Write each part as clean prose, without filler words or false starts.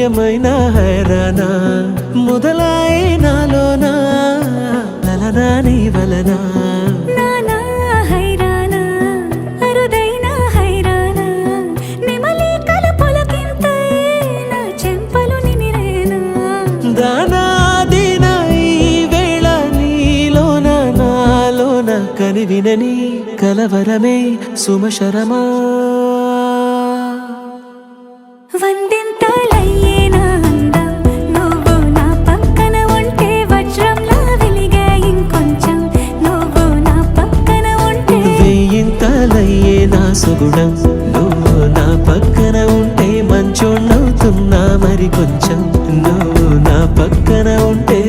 ఏమైనా హైరానా మొదలాయే నాలోనా లలనా నీ వలనా కనివినని కలవరమే సుమశరమా వందింతలయ్యేనా అందం నువ్వు నా పక్కన ఉంటే వజ్రంలా వెలిగే ఇంకొంచెం నువ్వు నా పక్కన ఉంటే వెయ్యింతలయ్యేనా సుగుణం నువ్వు నా పక్కన ఉంటే మంచోణ్ణవుతున్నా మరి కొంచెం నువ్వు నా పక్కన ఉంటే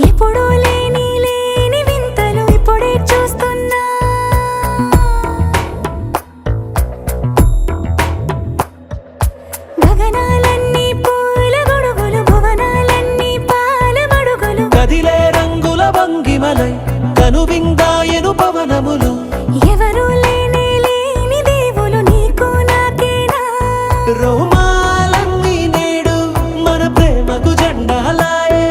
ఎప్పుడూ లేని వింతలు ఇప్పుడే చూస్తున్నా గగనాలన్నీ పూల గొడుగులు భువనాలన్నీ పాల మడుగులు కదిలే రంగుల భంగిమలై కనువిందాయను పవనములు ఎవరు లేని దేవులు నీకు నాకేనా రోమాలన్నీ నేడు మన ప్రేమకు జెండాలాయే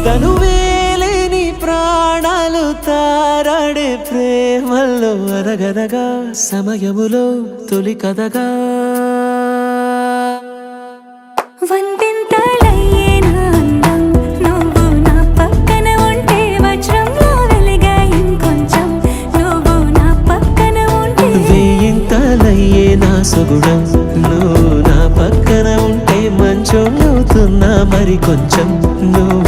తనువేలేని ప్రాణాలు తారాడే ప్రేమల్లో అరగదగా సమయములో తొలి కథగా వందింతలయ్యేనా అందం నువ్వు నా పక్కన ఉంటే వజ్రంలా వెలిగే ఇంకొంచెం నువ్వు నా పక్కన ఉంటే వెయ్యింతలయ్యేనా సుగుణం నువ్వు నా పక్కన ఉంటే మంచోణ్ణవుతున్నా మరి కొంచెం నువ్వు